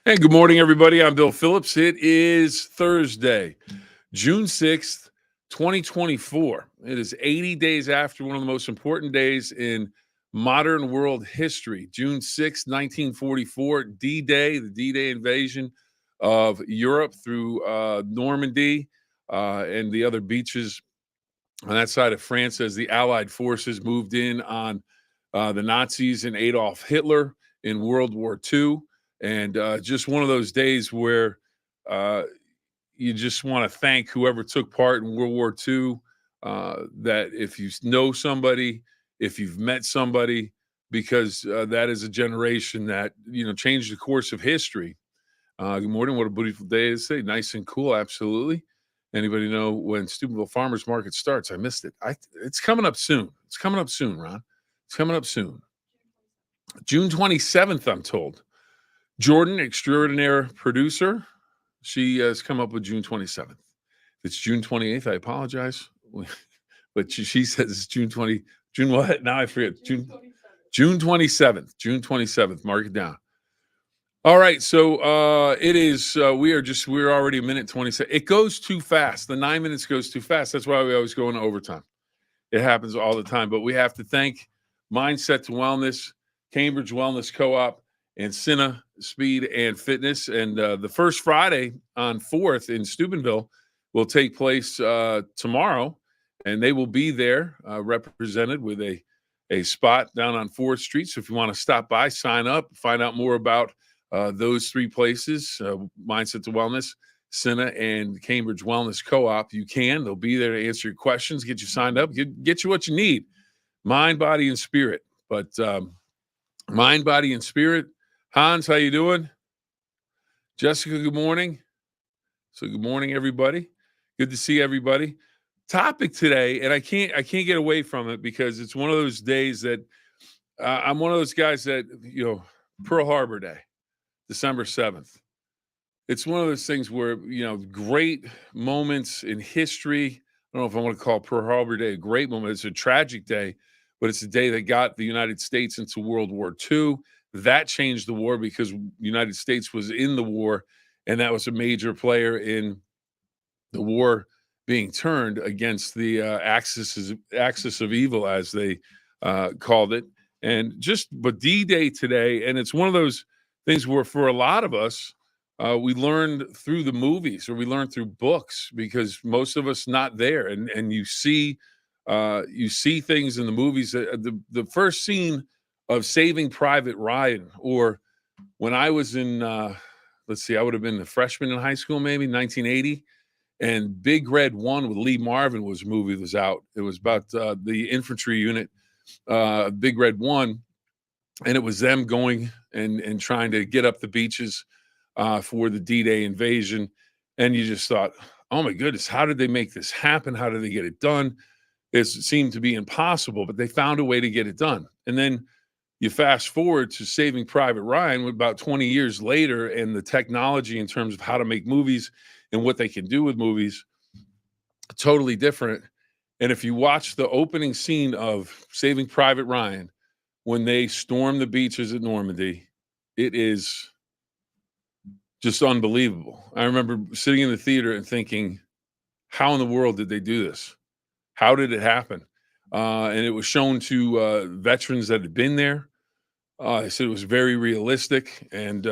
Hey, good morning, everybody. I'm Bill Phillips. It is Thursday, June 6th, 2024. It is 80 days after one of the most important days in modern world history. June 6th, 1944, D-Day, the D-Day invasion of Europe through Normandy and the other beaches on that side of France as the Allied forces moved in on the Nazis and Adolf Hitler in World War II. And just one of those days where uh, you just want to thank whoever took part in World War II. That if you know somebody, if you've met somebody, because that is a generation that changed the course of history. Good morning. What a beautiful day to say. Nice and cool. Absolutely. Anybody know when Steubenville Farmers Market starts? I missed it. It's coming up soon. It's coming up soon, Ron. It's coming up soon. June 27th, I'm told. Jordan, extraordinaire producer, she has come up with June 27th. If it's June 28th, I apologize. But she says it's June what? Now I forget. June 27th. June 27th. Mark it down. All right, so it is. We're already a minute 27. It goes too fast. The 9 minutes goes too fast. That's why we always go into overtime. It happens all the time. But we have to thank Mindset to Wellness, Cambridge Wellness Co-op, and Cinna Speed and Fitness. And the first Friday on 4th in Steubenville will take place tomorrow, and they will be there represented with a spot down on 4th Street. So if you want to stop by, sign up, find out more about those three places, Mindset to Wellness, Cinna, and Cambridge Wellness Co-op, you can. They'll be there to answer your questions, get you signed up, get you what you need, mind, body, and spirit. But mind, body, and spirit. Hans, how you doing? Jessica, good morning. So good morning, everybody. Good to see everybody. Topic today, and I can't get away from it because it's one of those days that I'm one of those guys that Pearl Harbor Day. December 7th. It's one of those things where, great moments in history. I don't know if I want to call Pearl Harbor Day a great moment. It's a tragic day, but it's a day that got the United States into World War II. That changed the war because the United States was in the war, and that was a major player in the war being turned against the axis of evil, as they called it. But D-Day today, and it's one of those things where for a lot of us, we learned through the movies or we learned through books because most of us not there, and you see things in the movies. The first scene of Saving Private Ryan, or when I was in let's see, I would have been a freshman in high school, maybe 1980. And Big Red 1 with Lee Marvin was a movie that was out. It was about the infantry unit, Big Red 1, and it was them going and trying to get up the beaches for the D-Day invasion. And you just thought, oh my goodness, how did they make this happen? How did they get it done? It seemed to be impossible, but they found a way to get it done. And then you fast forward to Saving Private Ryan about 20 years later, and the technology in terms of how to make movies and what they can do with movies, totally different. And if you watch the opening scene of Saving Private Ryan, when they storm the beaches at Normandy, it is just unbelievable. I remember sitting in the theater and thinking, how in the world did they do this? How did it happen? And it was shown to veterans that had been there. They said it was very realistic, and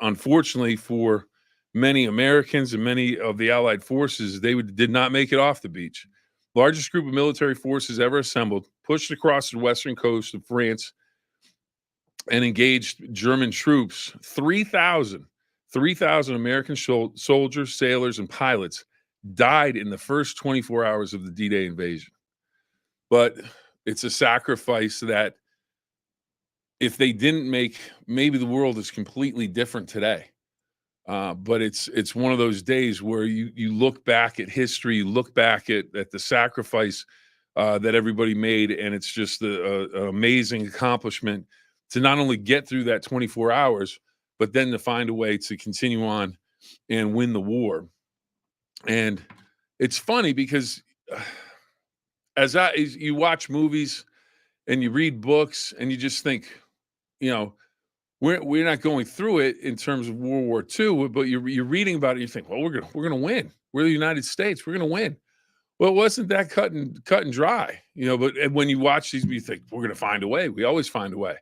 unfortunately for many Americans and many of the Allied forces, they did not make it off the beach. Largest group of military forces ever assembled, pushed across the western coast of France, and engaged German troops. 3,000 American soldiers, sailors, and pilots died in the first 24 hours of the D-Day invasion. But it's a sacrifice that if they didn't make, maybe the world is completely different today. But it's one of those days where you look back at history, you look back at the sacrifice that everybody made, and it's just an amazing accomplishment to not only get through that 24 hours, but then to find a way to continue on and win the war. And it's funny because as you watch movies and you read books and you just think, you know, we're not going through it in terms of World War II, but you're reading about it. You think, well, we're gonna win. We're the United States. We're gonna win. Well, it wasn't that cut and dry, But and when you watch these, you think we're gonna find a way. We always find a way.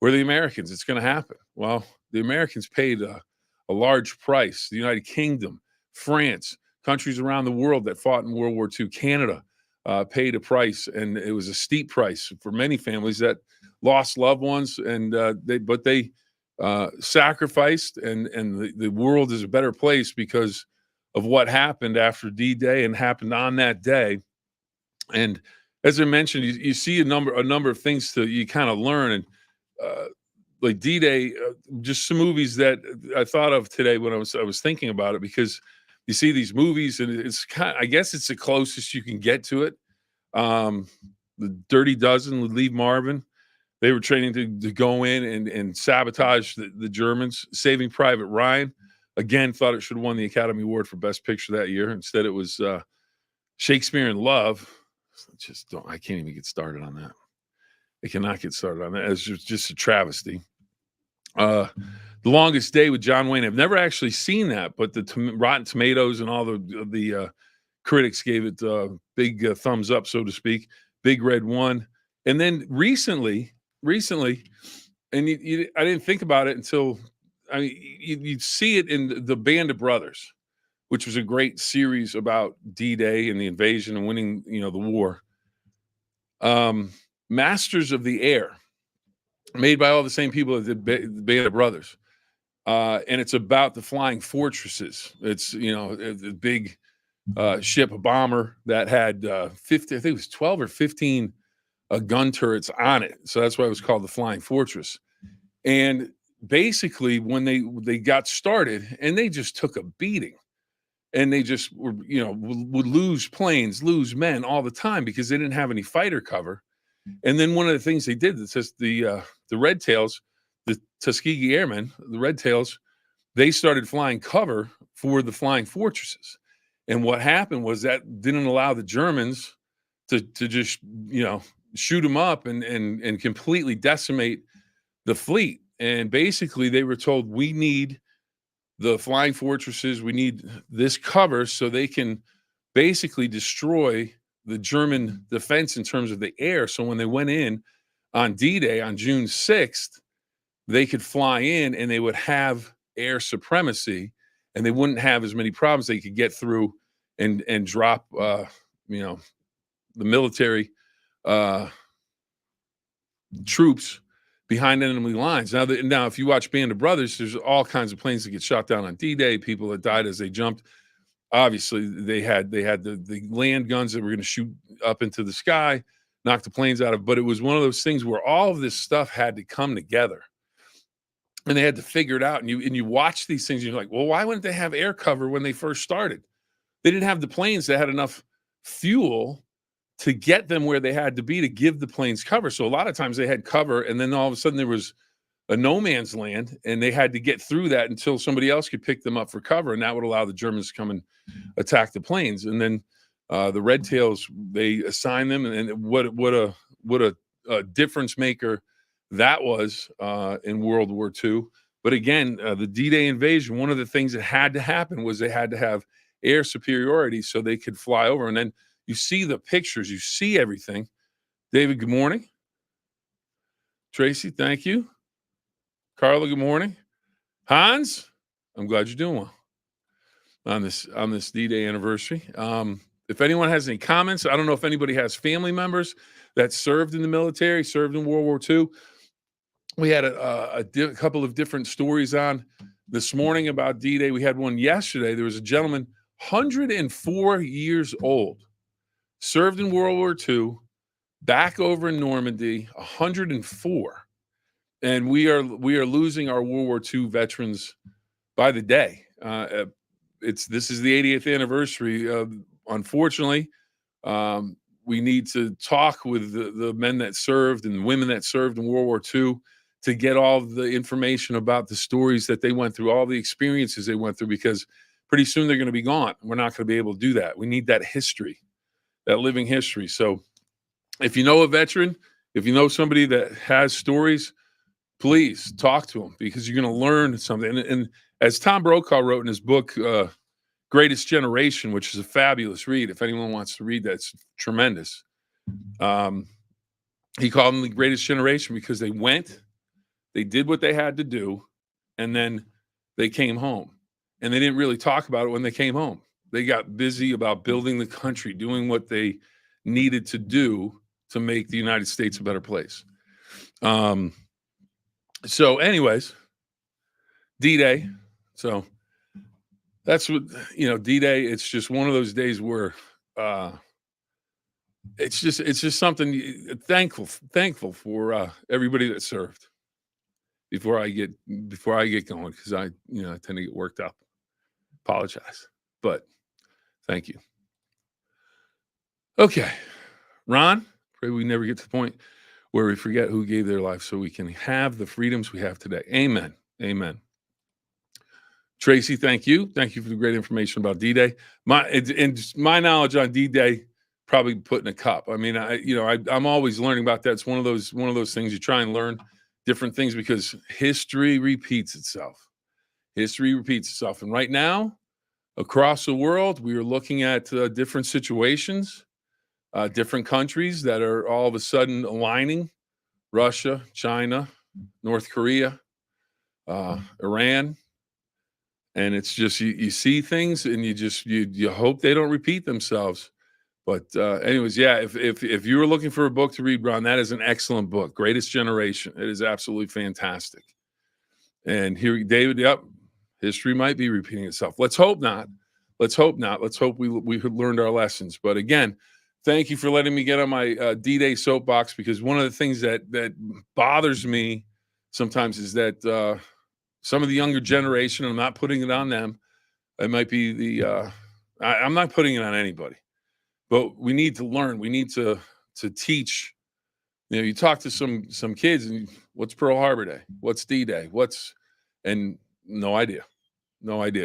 We're the Americans. It's gonna happen. Well, the Americans paid a large price. The United Kingdom, France, countries around the world that fought in World War II, Canada paid a price, and it was a steep price for many families that lost loved ones, and they sacrificed, and the world is a better place because of what happened after D-Day and happened on that day. And as I mentioned, you see a number of things you kind of learn, and like D-Day, just some movies that I thought of today when I was thinking about it, because you see these movies, and it's I guess it's the closest you can get to it. The Dirty Dozen with Lee Marvin, they were training to go in and sabotage the Germans. Saving Private Ryan, again, thought it should have won the Academy Award for Best Picture that year. Instead, it was Shakespeare in Love. I can't even get started on that. I cannot get started on that. It's just a travesty. The Longest Day with John Wayne. I've never actually seen that, but the Rotten Tomatoes and all the critics gave it big thumbs up, so to speak. Big Red won. And then recently, and I didn't think about it until, you see it in The Band of Brothers, which was a great series about D-Day and the invasion and winning, the war. Masters of the Air, made by all the same people that did The Band of Brothers. And it's about the flying fortresses. It's, a big ship, a bomber that had 50, I think it was 12 or 15 gun turrets on it. So that's why it was called the Flying Fortress. And basically, when they got started, and they just took a beating, and they just were, would lose planes, lose men all the time because they didn't have any fighter cover. And then one of the things they did, that says the Red Tails, the Tuskegee Airmen, the Red Tails, they started flying cover for the Flying Fortresses. And what happened was that didn't allow the Germans to just, shoot them up and completely decimate the fleet. And basically they were told, we need the Flying Fortresses, we need this cover so they can basically destroy the German defense in terms of the air. So when they went in on D-Day on June 6th, they could fly in and they would have air supremacy, and they wouldn't have as many problems. They could get through and drop, the military troops behind enemy lines. Now, if you watch Band of Brothers, there's all kinds of planes that get shot down on D-Day, people that died as they jumped. Obviously, they had the land guns that were going to shoot up into the sky, knock the planes out of. But it was one of those things where all of this stuff had to come together, and they had to figure it out. And you watch these things, and you're like, well, why wouldn't they have air cover when they first started? They didn't have the planes that had enough fuel to get them where they had to be to give the planes cover. So a lot of times they had cover, and then all of a sudden there was a no man's land, and they had to get through that until somebody else could pick them up for cover, and that would allow the Germans to come and attack the planes. And then the Red Tails, they assigned them, and what a difference maker that was in World War II. But again, the D-Day invasion, one of the things that had to happen was they had to have air superiority so they could fly over. And then you see the pictures, you see everything. David, good morning. Tracy, thank you. Carla, good morning. Hans, I'm glad you're doing well on this D-Day anniversary. If anyone has any comments, I don't know if anybody has family members that served in the military, served in World War II. We had a couple of different stories on this morning about D-Day. We had one yesterday. There was a gentleman, 104 years old, served in World War II, back over in Normandy, 104. And we are losing our World War II veterans by the day. This is the 80th anniversary. Unfortunately, we need to talk with the men that served and women that served in World War II to get all the information about the stories that they went through, all the experiences they went through, because pretty soon they're going to be gone. We're not going to be able to do that. We need that history, that living history. So if you know a veteran, if you know somebody that has stories, please talk to them because you're going to learn something. And as Tom Brokaw wrote in his book, Greatest Generation, which is a fabulous read. If anyone wants to read that, it's tremendous. He called them the greatest generation because they went, they did what they had to do, and then they came home. And they didn't really talk about it when they came home. They got busy about building the country, doing what they needed to do to make the United States a better place. So anyways, D-Day. So that's what, D-Day, it's just one of those days where it's just something thankful for everybody that served before I get going, because I tend to get worked up. Apologize, but thank you. Okay, Ron, pray we never get to the point where we forget who gave their life so we can have the freedoms we have today. Amen. Amen. Tracy, thank you. Thank you for the great information about D-Day. My knowledge on D-Day, probably put in a cup. I mean, I'm always learning about that. It's one of those things you try and learn different things because history repeats itself. History repeats itself. And right now, across the world, we are looking at different situations, different countries that are all of a sudden aligning. Russia, China, North Korea, Iran. And it's just, you see things and you hope they don't repeat themselves. But anyways, yeah, if you were looking for a book to read, Ron, that is an excellent book. Greatest Generation. It is absolutely fantastic. And here, David, yep, history might be repeating itself. Let's hope not. Let's hope not. Let's hope we learned our lessons. But again, thank you for letting me get on my D-Day soapbox, because one of the things that bothers me sometimes is that some of the younger generation, I'm not putting it on them. It might be I'm not putting it on anybody. But we need to learn. We need to teach. You talk to some kids, and what's Pearl Harbor Day? What's D-Day? And no idea.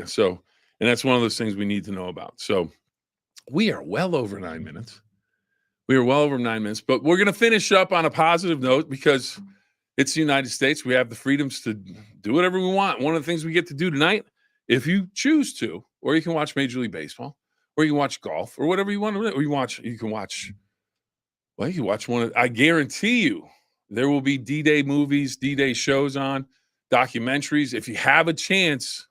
So, and that's one of those things we need to know about. So we are well over 9 minutes. But we're going to finish up on a positive note because it's the United States. We have the freedoms to do whatever we want. One of the things we get to do tonight, if you choose to, or you can watch Major League Baseball, or you can watch golf, or whatever you want to. Or you can watch one of. I guarantee you, there will be D-Day movies, D-Day shows on, documentaries. If you have a chance,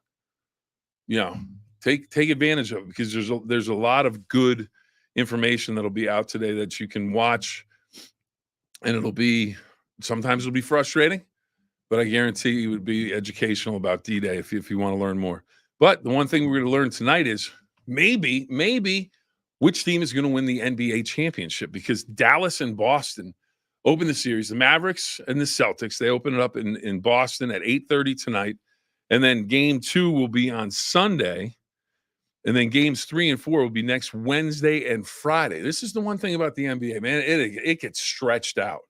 take advantage of it, because there's a lot of good information that'll be out today that you can watch, and sometimes it'll be frustrating, but I guarantee it would be educational about D-Day if you want to learn more. But the one thing we're going to learn tonight is maybe which team is going to win the NBA championship, because Dallas and Boston open the series. The Mavericks and the Celtics, they open it up in Boston at 8:30 tonight. And then game 2 will be on Sunday. And then games 3 and 4 will be next Wednesday and Friday. This is the one thing about the NBA, man. It gets stretched out,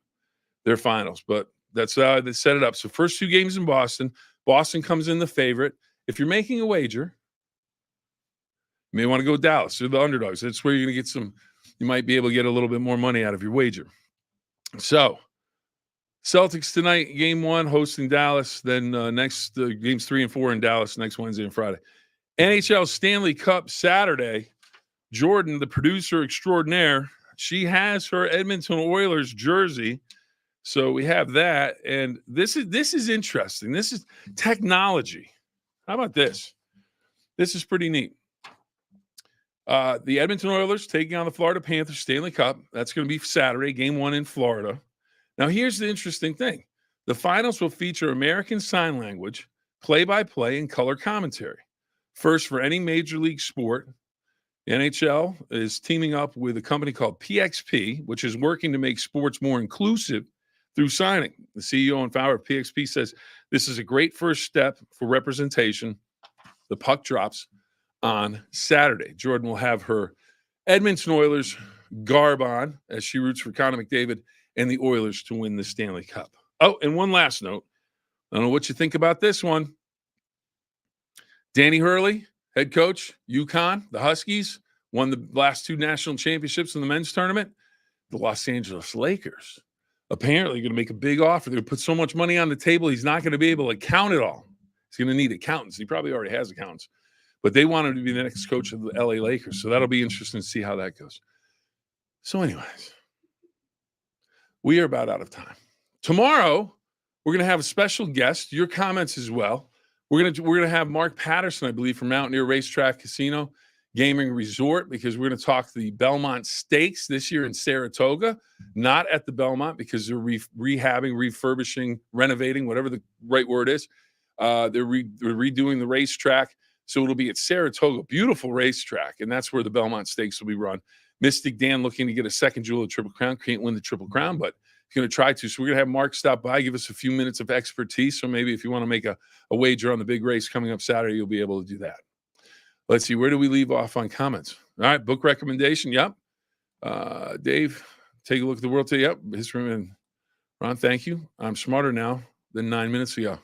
their finals. But that's how they set it up. So first 2 games in Boston. Boston comes in the favorite. If you're making a wager, you may want to go Dallas. They're the underdogs. That's where you're going to get you might be able to get a little bit more money out of your wager. So Celtics tonight, game 1, hosting Dallas. Then next games 3 and 4 in Dallas next Wednesday and Friday. NHL Stanley Cup Saturday. Jordan, the producer extraordinaire, she has her Edmonton Oilers jersey. So we have that. And this is interesting. This is technology. How about this? This is pretty neat. The Edmonton Oilers taking on the Florida Panthers Stanley Cup. That's going to be Saturday, game 1 in Florida. Now, here's the interesting thing. The finals will feature American Sign Language, play-by-play, and color commentary. First for any major league sport. The NHL is teaming up with a company called PXP, which is working to make sports more inclusive through signing. The CEO and founder of PXP says this is a great first step for representation. The puck drops on Saturday. Jordan will have her Edmonton Oilers garb on as she roots for Connor McDavid and the Oilers to win the Stanley Cup. Oh, and one last note. I don't know what you think about this one. Danny Hurley, head coach, UConn, the Huskies, won the last 2 national championships in the men's tournament. The Los Angeles Lakers apparently going to make a big offer. They're going to put so much money on the table, he's not going to be able to count it all. He's going to need accountants. He probably already has accountants. But they want him to be the next coach of the LA Lakers. So that'll be interesting to see how that goes. So anyways, we are about out of time. Tomorrow, we're going to have a special guest, your comments as well. We're going to have Mark Patterson, I believe, from Mountaineer Racetrack Casino Gaming Resort, because we're going to talk the Belmont Stakes this year in Saratoga, not at the Belmont because they're rehabbing, refurbishing, renovating, whatever the right word is. They're redoing the racetrack. So it'll be at Saratoga, beautiful racetrack, and that's where the Belmont Stakes will be run. Mystic Dan looking to get a second jewel of Triple Crown. Can't win the Triple Crown, but he's going to try to. So we're going to have Mark stop by, give us a few minutes of expertise. So maybe if you want to make a wager on the big race coming up Saturday, you'll be able to do that. Let's see. Where do we leave off on comments? All right. Book recommendation. Yep. Dave, take a look at the world today. Yep. History. And Ron, thank you. I'm smarter now than 9 minutes ago.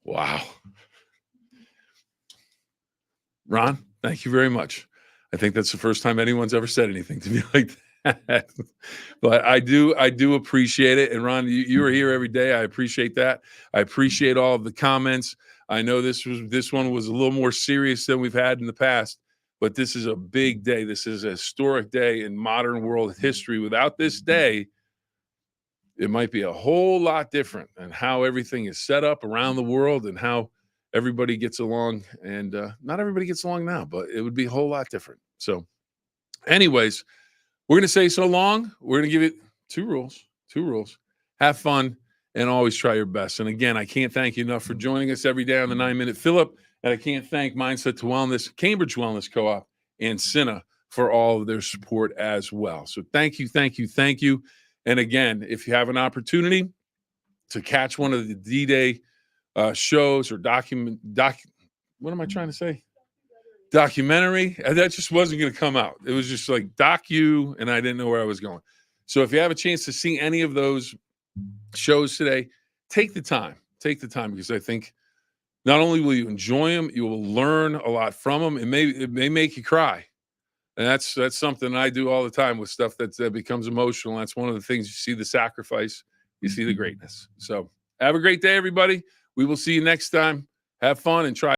Wow. Ron, thank you very much. I think that's the first time anyone's ever said anything to me like that. But I do appreciate it. And Ron, you are here every day. I appreciate that. I appreciate all of the comments. I know this one was a little more serious than we've had in the past, but this is a big day. This is a historic day in modern world history. Without this day, it might be a whole lot different, and how everything is set up around the world and how everybody gets along. And not everybody gets along now, but it would be a whole lot different. So anyways, we're going to say so long. We're going to give it two rules. Have fun and always try your best. And again, I can't thank you enough for joining us every day on the 9-Minute Phill-Up. And I can't thank Mindset to Wellness, Cambridge Wellness Co-op, and Cinna for all of their support as well. So thank you. And again, if you have an opportunity to catch one of the D-Day shows or what am I trying to say? Documentary. That just wasn't going to come out. It was just like docu, and I didn't know where I was going. So if you have a chance to see any of those shows today, take the time, because I think not only will you enjoy them, you will learn a lot from them. It may make you cry. And that's something I do all the time with stuff that becomes emotional. That's one of the things. You see the sacrifice, you see the greatness. So have a great day, everybody. We will see you next time. Have fun and try.